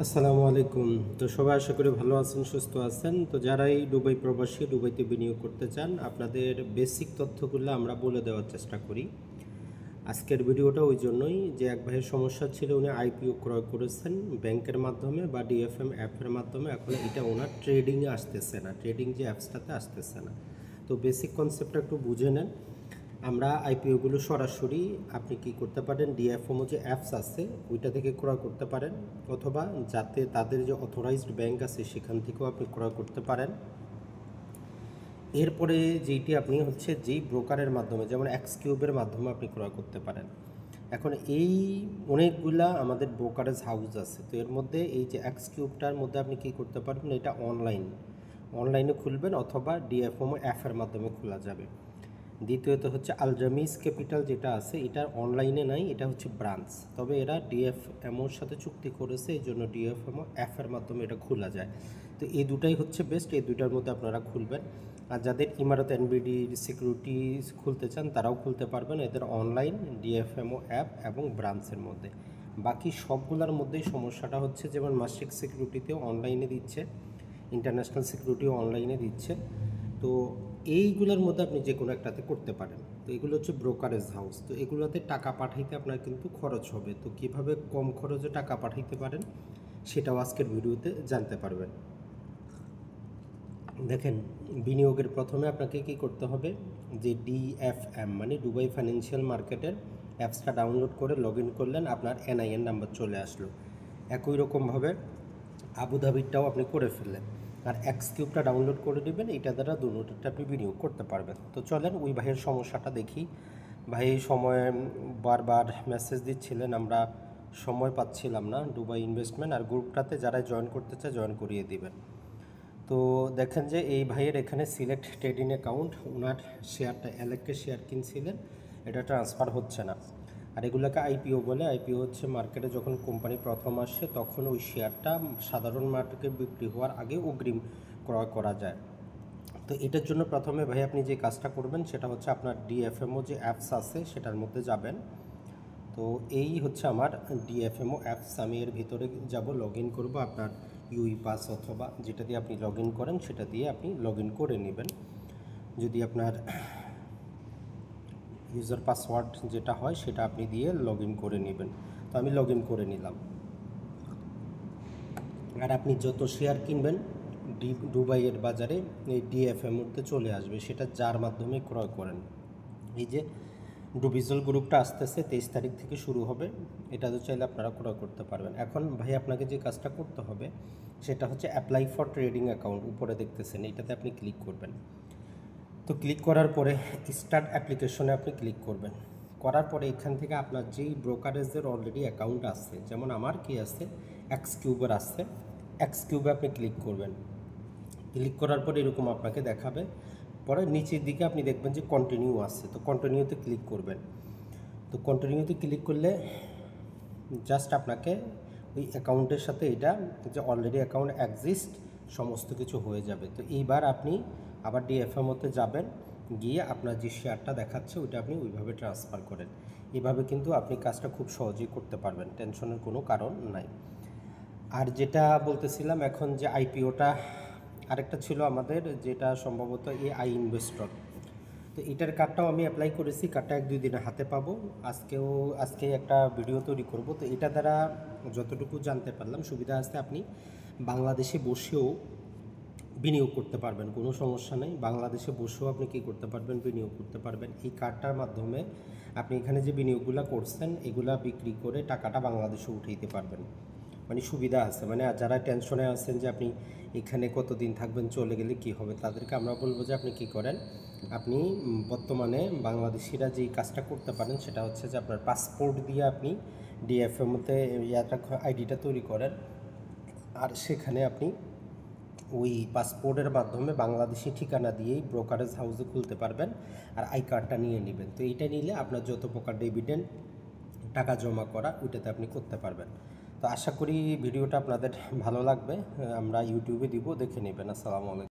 আসসালামু আলাইকুম। তো সবাই আশা করি ভালো আছেন, সুস্থ আছেন। তো যারাই দুবাই প্রবাসী, দুবাইতে বিনিয়োগ করতে চান, আপনাদের বেসিক তথ্যগুলো আমরা বলে দেওয়ার চেষ্টা করি। আজকের ভিডিওটা ওই জন্যই যে এক ভাইয়ের সমস্যা ছিল, উনি আইপিও ক্রয় করেছেন ব্যাংকের মাধ্যমে বা ডিএফএম অ্যাপের মাধ্যমে। এখন এটা ওনার ট্রেডিংয়ে আসতেছে না, ট্রেডিং যে অ্যাপসটাতে আসতেছে না। তো বেসিক কনসেপ্টটা একটু বুঝে নেন। আমরা আইপিওগুলো সরাসরি আপনি কি করতে পারেন, ডিএফএমও যে অ্যাপস আছে ওইটা থেকে ক্রয় করতে পারেন, অথবা যাতে তাদের যে অথরাইজড ব্যাংক আছে সেখান থেকেও আপনি ক্রয় করতে পারেন। এরপরে যেইটি আপনি যেই ব্রোকারের মাধ্যমে, যেমন এক্সকিউবের মাধ্যমে আপনি ক্রয় করতে পারেন। এখন এই অনেকগুলা আমাদের ব্রোকারেজ হাউস আছে, তো এর মধ্যে এই যে এক্সকিউবটার মধ্যে আপনি কি করতে পারবেন, এটা অনলাইনে খুলবেন অথবা ডিএফএমও অ্যাপের মাধ্যমে খোলা যাবে। দ্বিতীয়ত আলজামিস ক্যাপিটাল যেটা আছে, এটা অনলাইনে নাই, এটা ব্রাঞ্চ, তবে এরা ডিএফএমওর সাথে চুক্তি করেছে, এই জন্য ডিএফএমও অ্যাপের মাধ্যমে এটা খোলা যায়। তো এই দুটাই বেস্ট, এই দুটার মধ্যে আপনারা খুলবেন। আর যাদের ইমারত এনবিডি সিকিউরিটি খুলতে চান তারাও খুলতে পারবেন, এদের অনলাইন ডিএফএমও অ্যাপ এবং ব্রাঞ্চের মধ্যে। বাকি সবগুলোর মধ্যেই সমস্যাটা যেমন মাস্টিক সিকিউরিটিতেও অনলাইনে দিচ্ছে, ইন্টারন্যাশনাল সিকিউরিটিও অনলাইনে দিচ্ছে। তো এইগুলোর মধ্যে আপনি যে কোনো একটাতে করতে পারেন। তো এগুলো ব্রোকারেজ হাউস, তো এগুলোতে টাকা পাঠাইতে আপনার কিন্তু খরচ হবে। তো কিভাবে কম খরচে টাকা পাঠাইতে পারেন সেটাও আজকের ভিডিওতে জানতে পারবেন। দেখেন, বিনিয়োগের প্রথমে আপনাকে কি করতে হবে, যে ডিএফএম মানে দুবাই ফাইন্যান্সিয়াল মার্কেটের অ্যাপসটা ডাউনলোড করে লগ ইন করলেন, আপনার এনআইএন নাম্বার চলে আসলো। একই রকমভাবে আবুধাবিরটাও আপনি করে ফেললেন, আর এক্সকিউবটা ডাউনলোড করে নেবেন। এটা দ্বারা দুটোটা আপনি বিনিয়োগ করতে পারবেন। তো চলেন ওই ভাইয়ের সমস্যাটা দেখি। ভাই এই সময়ে বারবার মেসেজ দিচ্ছিলেন, আমরা সময় পাচ্ছিলাম না। দুবাই ইনভেস্টমেন্ট আর গ্রুপটাতে যারা জয়েন করতে চায় জয়েন করিয়ে দিবেন। তো দেখেন যে এই ভাইয়ের এখানে সিলেক্ট ট্রেডিং অ্যাকাউন্ট, ওনার শেয়ারটা এলেককে শেয়ার কিনছিলেন, এটা ট্রান্সফার হচ্ছে না। আর এগুলোকে আইপিও বলে। আইপিও মার্কেটে যখন কোম্পানি প্রথম আসে তখন ওই শেয়ারটা সাধারণ মার্কেটে বিক্রি হওয়ার আগে অগ্রিম ক্রয় করা যায়। তো এটার জন্য প্রথমে ভাই আপনি যে কাজটা করবেন সেটা আপনার ডিএফএমও যে অ্যাপস আছে সেটার মধ্যে যাবেন। তো এই আমার ডিএফএমও অ্যাপস, আমি এর ভিতরে যাব, লগ ইন করবো। আপনার ইউই পাস অথবা যেটা দিয়ে আপনি লগ ইন করেন সেটা দিয়ে আপনি লগ ইন করে নেবেন। যদি আপনার ইউজার পাসওয়ার্ড যেটা হয় সেটা আপনি দিয়ে লগ ইন করে নেবেন। তো আমি লগ ইন করে নিলাম। আর আপনি যত শেয়ার কিনবেন দুবাইয়ের বাজারে এই ডিএফএমতে চলে আসবে, সেটা যার মাধ্যমে ক্রয় করেন। এই যে ডুবিজল গ্রুপটা আসতেছে 23 তারিখ থেকে শুরু হবে, এটা তো চাইলে আপনারা ক্রয় করতে পারবেন। এখন ভাই আপনাকে যে কাজটা করতে হবে সেটা অ্যাপ্লাই ফর ট্রেডিং অ্যাকাউন্ট, উপরে দেখতেছেন, এটাতে আপনি ক্লিক করবেন। তো ক্লিক করার পরে স্টার্ট অ্যাপ্লিকেশনে আপনি ক্লিক করবেন। করার পরে এখান থেকে আপনার যেই ব্রোকারেজের অলরেডি অ্যাকাউন্ট আছে, যেমন আমার কি আছে, এক্সকিউবার আছে, এক্সকিউবে আপনি ক্লিক করবেন। ক্লিক করার পরে এরকম আপনাকে দেখাবে। পরে নিচের দিকে আপনি দেখবেন যে কন্টিনিউ আছে, তো কন্টিনিউতে ক্লিক করবেন। তো কন্টিনিউতে ক্লিক করলে জাস্ট আপনাকে ওই অ্যাকাউন্টের সাথে এটা যে অলরেডি অ্যাকাউন্ট এক্সিস্ট সমস্ত কিছু হয়ে যাবে। তো এইবার আপনি আবার ডিএফএমওতে যাবেন, গিয়ে আপনার যে শেয়ারটা দেখাচ্ছে ওইটা আপনি ওইভাবে ট্রান্সফার করেন। এইভাবে কিন্তু আপনি কাজটা খুব সহজেই করতে পারবেন, টেনশনের কোনো কারণ নাই। আর যেটা বলতেছিলাম, এখন যে আইপিওটা আরেকটা ছিল আমাদের, যেটা সম্ভবত এআই ইনভেস্টর। তো এটার কার্ডটাও আমি অ্যাপ্লাই করেছি, কার্ডটা 1-2 দিনে হাতে পাবো। আজকে একটা ভিডিও তৈরি করব। তো এটা দ্বারা যতটুকু জানতে পারলাম সুবিধা আছে, আপনি বাংলাদেশে বসেও বিনিয়োগ করতে পারবেন, কোনো সমস্যা নেই। বাংলাদেশে বসেও আপনি কী করতে পারবেন, বিনিয়োগ করতে পারবেন। এই কার্ডটার মাধ্যমে আপনি এখানে যে বিনিয়োগগুলো করছেন এগুলা বিক্রি করে টাকাটা বাংলাদেশে উঠাইতে পারবেন। মানে সুবিধা আছে। মানে যারা টেনশনে আছেন যে আপনি এখানে কতদিন থাকবেন, চলে গেলে কি হবে, তাদেরকে আমরা বলবো যে আপনি কি করেন, আপনি বর্তমানে বাংলাদেশিরা যেই কাজটা করতে পারেন সেটা যে আপনার পাসপোর্ট দিয়ে আপনি ডিএফএমতে আইডিটা তৈরি করেন, আর সেখানে আপনি ওই পাসপোর্টের মাধ্যমে বাংলাদেশি ঠিকানা দিয়েই ব্রোকারেজ হাউসে খুলতে পারবেন, আর আই কার্ডটা নিয়ে নেবেন। তো এইটা নিলে আপনার যত প্রকার ডিভিডেন্ড টাকা জমা করা ওইটাতে আপনি করতে পারবেন। তো আশা করি ভিডিওটা আপনাদের ভালো লাগবে। আমরা ইউটিউবে দিব, দেখে নেবেন। আসসালামু আলাইকুম।